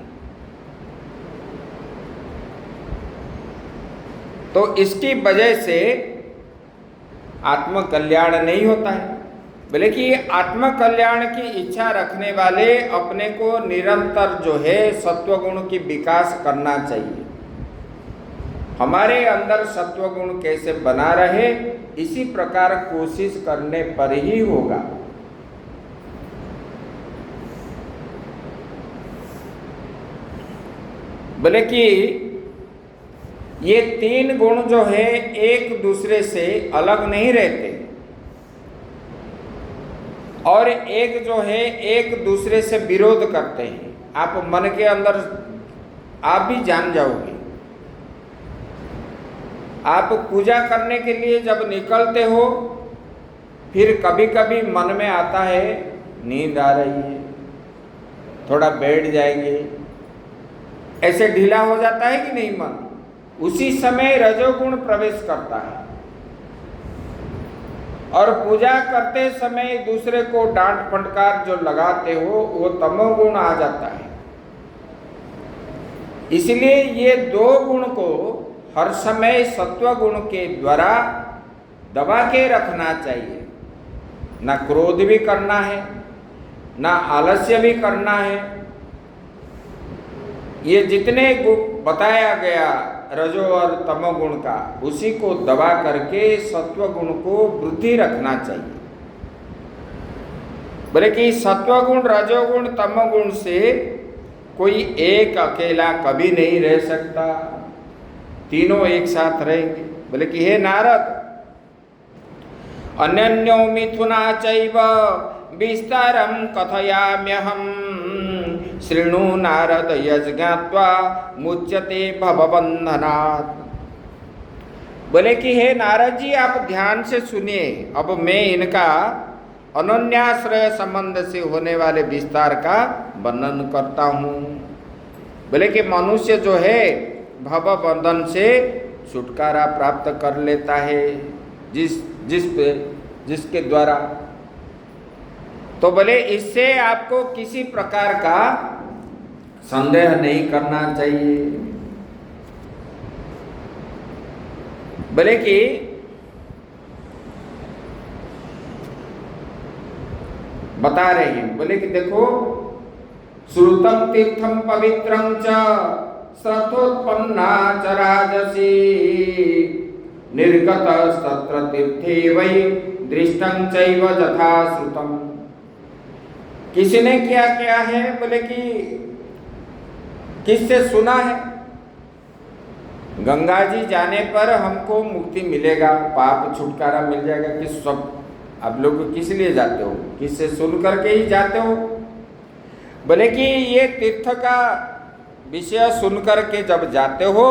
तो इसकी वजह से आत्म कल्याण नहीं होता है। बोले कि आत्म कल्याण की इच्छा रखने वाले अपने को निरंतर जो है सत्वगुण की विकास करना चाहिए। हमारे अंदर सत्वगुण कैसे बना रहे, इसी प्रकार कोशिश करने पर ही होगा। बोले कि ये तीन गुण जो है एक दूसरे से अलग नहीं रहते, और एक जो है एक दूसरे से विरोध करते हैं। आप मन के अंदर आप भी जान जाओगे। आप पूजा करने के लिए जब निकलते हो, फिर कभी कभी मन में आता है नींद आ रही है, थोड़ा बैठ जाएंगे, ऐसे ढीला हो जाता है कि नहीं मन। उसी समय रजोगुण प्रवेश करता है, और पूजा करते समय दूसरे को डांट फटकार जो लगाते हो वो तमोगुण आ जाता है। इसलिए ये दो गुण को हर समय सत्व गुण के द्वारा दबा के रखना चाहिए। ना क्रोध भी करना है, ना आलस्य भी करना है। ये जितने बताया गया रजो और तमो गुण का, उसी को दबा करके सत्व गुण को वृद्धि रखना चाहिए। बोले कि सत्व गुण, रजोगुण, तमो गुण से कोई एक अकेला कभी नहीं रह सकता, तीनों एक साथ रहेंगे। बोले कि हे नारद, अन्यन्यो मिथुना चैव विस्तारं कथयाम्यहं, शृणु नारद यज्ञात्वा मुच्यते भवबंधनात्। बोले कि हे नारद जी, आप ध्यान से सुनिए। अब मैं इनका अनन्याश्रय संबंध से होने वाले विस्तार का वर्णन करता हूँ। बोले कि मनुष्य जो है भव बंधन से छुटकारा प्राप्त कर लेता है, जिसके द्वारा। तो बोले इससे आपको किसी प्रकार का संदेह नहीं करना चाहिए। बोले कि बता रहे हैं, बोले कि देखो, श्रुतम तीर्थम पवित्रम च श्रद्धोत्पन्ना च राजसी, निर्गत सत्र तीर्थे वै दृष्टं चैव यथा श्रुतम। किसी ने क्या किया है? बोले कि किससे सुना है? गंगा जी जाने पर हमको मुक्ति मिलेगा, पाप छुटकारा मिल जाएगा। किस सब आप लोग किस लिए जाते हो? किससे सुन करके ही जाते हो? बोले कि ये तीर्थ का विषय सुन करके जब जाते हो,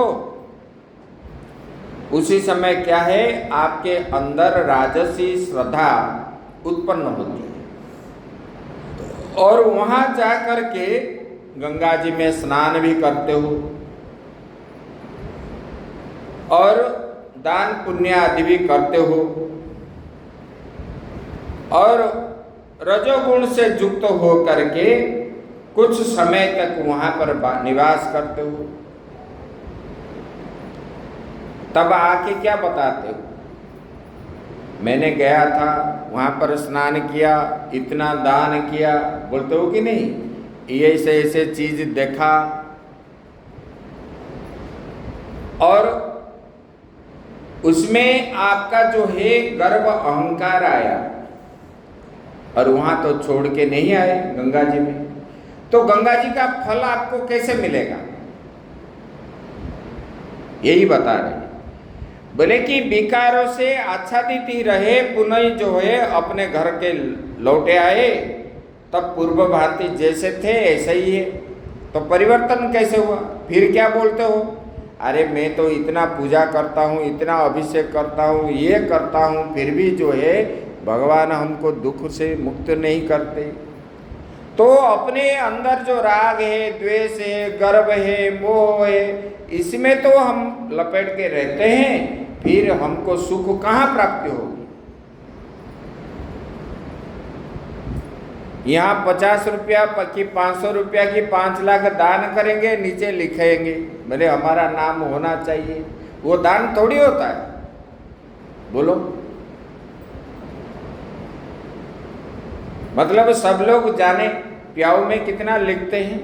उसी समय क्या है, आपके अंदर राजसी श्रद्धा उत्पन्न होती है, और वहां जा करके गंगा जी में स्नान भी करते हो, और दान पुण्य आदि भी करते हो, और रजोगुण से युक्त हो करके कुछ समय तक वहां पर निवास करते हो। तब आके क्या बताते हो? मैंने गया था, वहां पर स्नान किया, इतना दान किया, बोलते हो कि नहीं? ये ऐसे ऐसे चीज देखा, और उसमें आपका जो है गर्व अहंकार आया, और वहां तो छोड़ के नहीं आए गंगा जी में। तो गंगा जी का फल आपको कैसे मिलेगा? यही बता रहे। बोले कि विकारों से आच्छादित ही रहे, पुनः जो है अपने घर के लौटे आए, तब पूर्व भांति जैसे थे ऐसे ही है। तो परिवर्तन कैसे हुआ? फिर क्या बोलते हो? अरे मैं तो इतना पूजा करता हूँ, इतना अभिषेक करता हूँ, ये करता हूँ, फिर भी जो है भगवान हमको दुख से मुक्त नहीं करते। तो अपने अंदर जो राग है, द्वेष है, गर्व है, मोह है, इसमें तो हम लपेट के रहते हैं, फिर हमको सुख कहाँ प्राप्ति होगी? यहाँ 50 रुपया की 500 रुपया की 5 लाख दान करेंगे, नीचे लिखेंगे बोले हमारा नाम होना चाहिए। वो दान थोड़ी होता है, बोलो। मतलब सब लोग जाने प्याऊ में कितना लिखते हैं,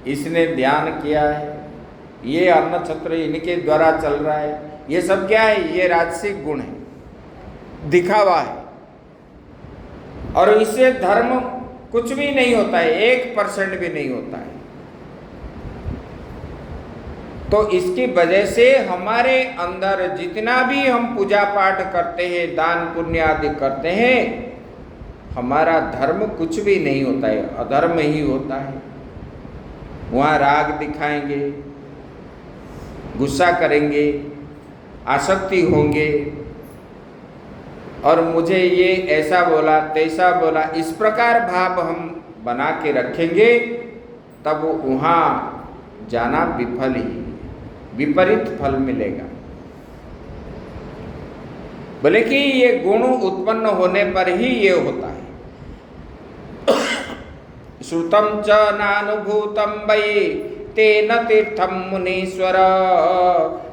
इसने ध्यान किया है, ये अन्न छत्र इनके द्वारा चल रहा है। ये सब क्या है? ये राजसिक गुण है, दिखावा है, और इससे धर्म कुछ भी नहीं होता है, 1% भी नहीं होता है। तो इसकी वजह से हमारे अंदर जितना भी हम पूजा पाठ करते हैं, दान पुण्य आदि करते हैं, हमारा धर्म कुछ भी नहीं होता है, अधर्म ही होता है। वहाँ राग दिखाएंगे, गुस्सा करेंगे, आसक्ति होंगे, और मुझे ये ऐसा बोला तैसा बोला, इस प्रकार भाव हम बना के रखेंगे, तब वहाँ जाना विफल ही, विपरीत फल मिलेगा। बोले कि ये गुण उत्पन्न होने पर ही ये होता है। श्रुतम च नानुभूतम वै तेन तीर्थम मुनीश्वर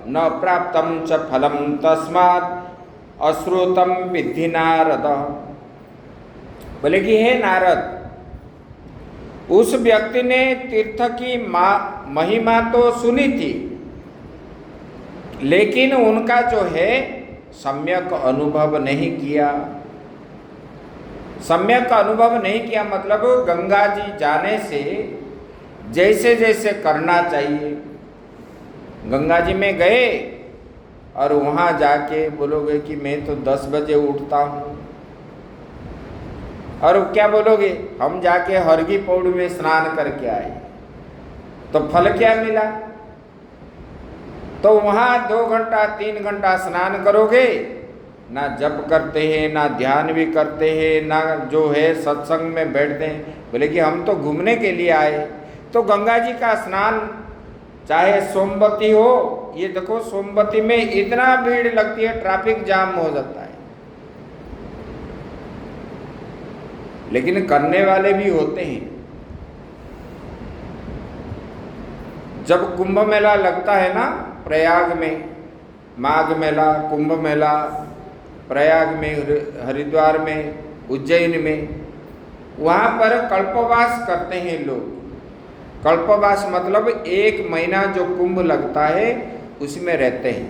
न प्राप्तम च फलम तस्मात् अश्रुतम विद्धि नारद। बोले कि हे नारद, उस व्यक्ति ने तीर्थ की महिमा तो सुनी थी, लेकिन उनका जो है सम्यक अनुभव नहीं किया। सम्यक अनुभव नहीं किया मतलब गंगा जी जाने से जैसे जैसे करना चाहिए, गंगा जी में गए और वहाँ जाके बोलोगे कि मैं तो 10 बजे उठता हूँ, और क्या बोलोगे हम जाके हरगी पौड़ी में स्नान करके आए, तो फल क्या मिला? तो वहाँ 2 घंटा 3 घंटा स्नान करोगे, ना जप करते हैं, ना ध्यान भी करते हैं, ना जो है सत्संग में बैठते हैं। बोले कि हम तो घूमने के लिए आए। तो गंगा जी का स्नान चाहे सोमवती हो, ये देखो सोमवती में इतना भीड़ लगती है, ट्रैफिक जाम हो जाता है, लेकिन करने वाले भी होते हैं। जब कुंभ मेला लगता है ना प्रयाग में, माघ मेला, कुंभ मेला, प्रयाग में, हरिद्वार में, उज्जैन में, वहाँ पर कल्पवास करते हैं लोग। कल्पवास मतलब 1 महीना जो कुंभ लगता है उसमें रहते हैं,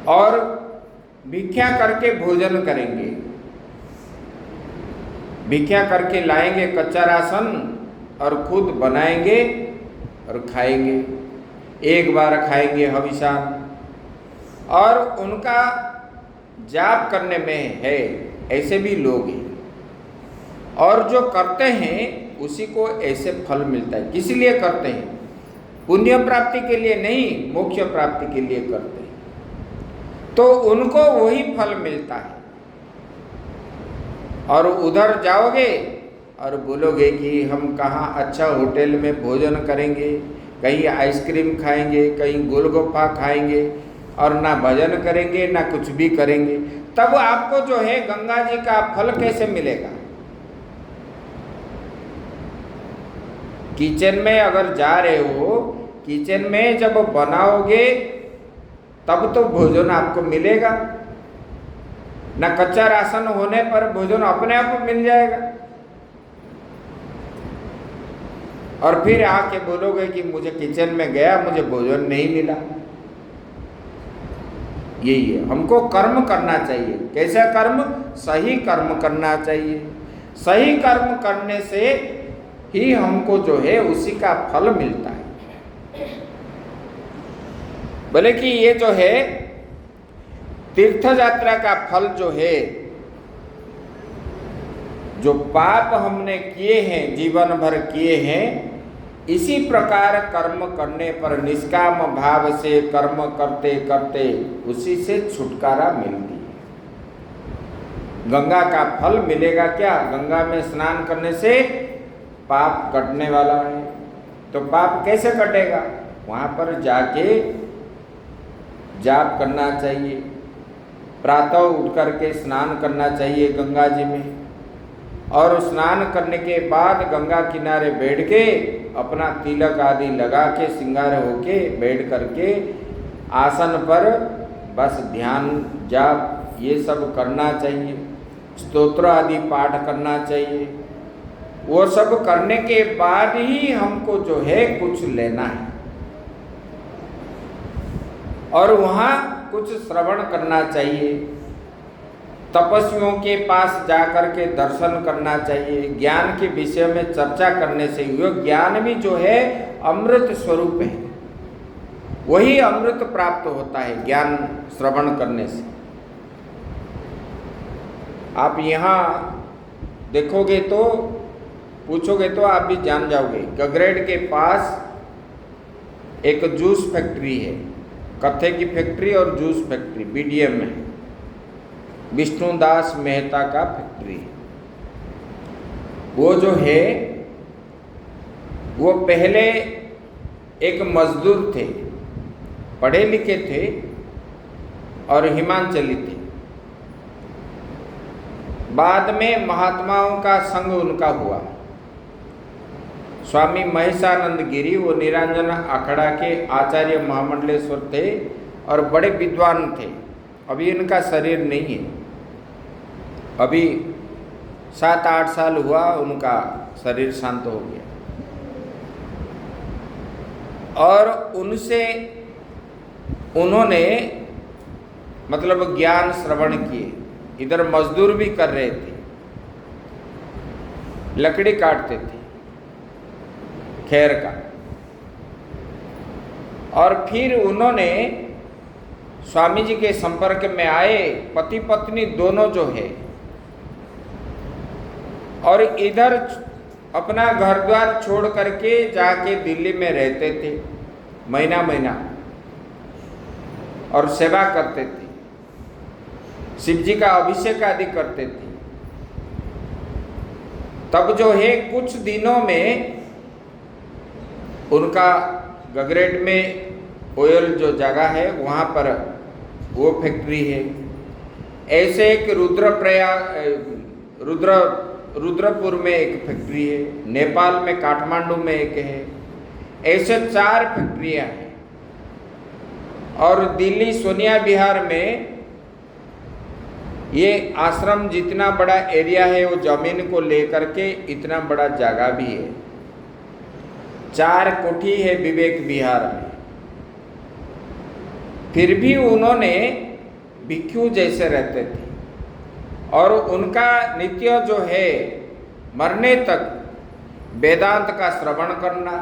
और भिक्षा करके भोजन करेंगे, भिक्षा करके लाएंगे कच्चा राशन और खुद बनाएंगे और खाएंगे। 1 बार खाएंगे हविषान, और उनका जाप करने में है, ऐसे भी लोग हैं। और जो करते हैं उसी को ऐसे फल मिलता है। किस लिए करते हैं? पुण्य प्राप्ति के लिए नहीं, मोक्ष प्राप्ति के लिए करते हैं, तो उनको वही फल मिलता है। और उधर जाओगे और बोलोगे कि हम कहाँ अच्छा होटल में भोजन करेंगे, कहीं आइसक्रीम खाएंगे, कहीं गोलगप्पा खाएंगे, और ना भजन करेंगे ना कुछ भी करेंगे, तब आपको जो है गंगा जी का फल कैसे मिलेगा? किचन में अगर जा रहे हो, किचन में जब बनाओगे तब तो भोजन आपको मिलेगा ना। कच्चा राशन होने पर भोजन अपने आप मिल जाएगा, और फिर आके बोलोगे कि मुझे किचन में गया, मुझे भोजन नहीं मिला। यही है, हमको कर्म करना चाहिए। कैसा कर्म? सही कर्म करना चाहिए। सही कर्म करने से ही हमको जो है उसी का फल मिलता है। बोले कि ये जो है तीर्थ यात्रा का फल जो है, जो पाप हमने किए हैं, जीवन भर किए हैं, इसी प्रकार कर्म करने पर निष्काम भाव से कर्म करते करते उसी से छुटकारा मिलती है। गंगा का फल मिलेगा क्या? गंगा में स्नान करने से पाप कटने वाला है। तो पाप कैसे कटेगा? वहाँ पर जाके जाप करना चाहिए, प्रातः उठ करके स्नान करना चाहिए गंगा जी में, और स्नान करने के बाद गंगा किनारे बैठ के अपना तिलक आदि लगा के श्रृंगार होके बैठ करके आसन पर बस ध्यान जाप ये सब करना चाहिए, स्तोत्र आदि पाठ करना चाहिए। वो सब करने के बाद ही हमको जो है कुछ लेना है, और वहाँ कुछ श्रवण करना चाहिए। तपस्वियों के पास जाकर के दर्शन करना चाहिए। ज्ञान के विषय में चर्चा करने से यह ज्ञान भी जो है अमृत स्वरूप है, वही अमृत प्राप्त होता है ज्ञान श्रवण करने से। आप यहाँ देखोगे तो, पूछोगे तो आप भी जान जाओगे। गगरेट के पास एक जूस फैक्ट्री है, कत्थे की फैक्ट्री और जूस फैक्ट्री बीडीएम में, विष्णुदास मेहता का फैक्ट्री है। वो जो है वो पहले एक मजदूर थे, पढ़े लिखे थे और हिमांचली थे। बाद में महात्माओं का संग उनका हुआ। स्वामी महेशानंद गिरी वो निरंजन अखाड़ा के आचार्य महामंडलेश्वर थे और बड़े विद्वान थे। अभी इनका शरीर नहीं है, अभी 7-8 साल हुआ उनका शरीर शांत हो गया। और उनसे उन्होंने मतलब ज्ञान श्रवण किए। इधर मजदूर भी कर रहे थे, लकड़ी काटते थे खैर का। और फिर उन्होंने स्वामी जी के संपर्क में आए, पति पत्नी दोनों जो है, और इधर अपना घर द्वार छोड़ करके जाके दिल्ली में रहते थे महीना महीना और सेवा करते थे, शिव जी का अभिषेक आदि करते थे। तब जो है कुछ दिनों में उनका गगरेट में ओयल जो जगह है वहाँ पर वो फैक्ट्री है। ऐसे एक रुद्रपुर में एक फैक्ट्री है, नेपाल में काठमांडू में एक है। ऐसे 4 फैक्ट्रियाँ हैं। और दिल्ली सोनिया विहार में ये आश्रम जितना बड़ा एरिया है वो जमीन को लेकर के इतना बड़ा जगह भी है। 4 कोठी है विवेक विहार में। फिर भी उन्होंने भिक्षु जैसे रहते थे और उनका नित्य जो है मरने तक वेदांत का श्रवण करना।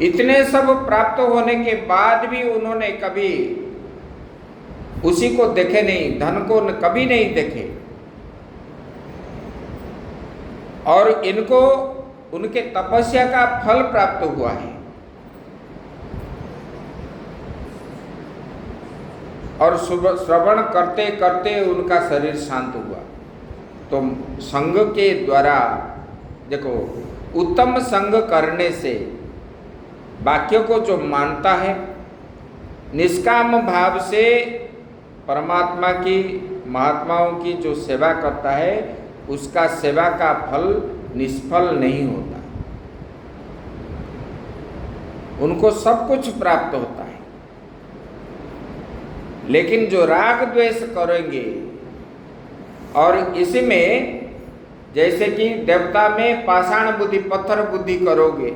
इतने सब प्राप्त होने के बाद भी उन्होंने कभी उसी को देखे नहीं, धन को कभी नहीं देखे। और इनको उनके तपस्या का फल प्राप्त हुआ है। और श्रवण करते करते उनका शरीर शांत हुआ। तो संग के द्वारा देखो, उत्तम संग करने से वाक्य को जो मानता है, निष्काम भाव से परमात्मा की महात्माओं की जो सेवा करता है, उसका सेवा का फल निष्फल नहीं होता, उनको सब कुछ प्राप्त होता है। लेकिन जो राग द्वेष करेंगे और इसमें जैसे कि देवता में पाषाण बुद्धि पत्थर बुद्धि करोगे,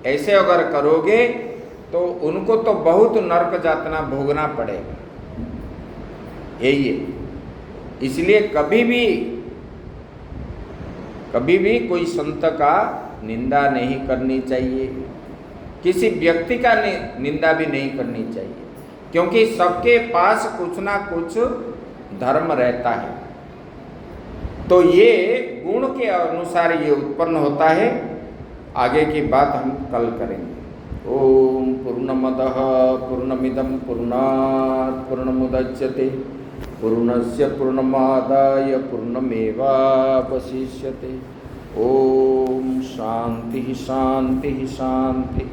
ऐसे अगर करोगे तो उनको तो बहुत नरक यातना भोगना पड़ेगा। यही है। इसलिए कभी भी कोई संत का निंदा नहीं करनी चाहिए, किसी व्यक्ति का निंदा भी नहीं करनी चाहिए, क्योंकि सबके पास कुछ ना कुछ धर्म रहता है। तो ये गुण के अनुसार ये उत्पन्न होता है। आगे की बात हम कल करेंगे। ओम पूर्णमदः पूर्णमिदं पूर्णात् पूर्णमुदच्यते पूर्णस्य पूर्णमादाय पूर्णमेवावशिष्यते। ओम शांति शांति शांति।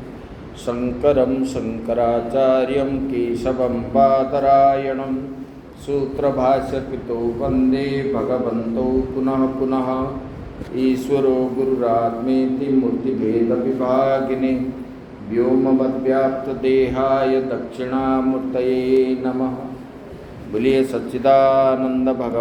शंकरं शंकराचार्यं केशवं बादरायणं सूत्रभाष्यकृतो वन्दे भगवन्तौ पुनः पुनः। ईश्वरो गुरुरात्मेति मूर्तिभेदविभागिने व्योमवद्व्याप्तदेहाय दक्षिणामूर्तये नमः। बोलिए सच्चिदानंद भगवान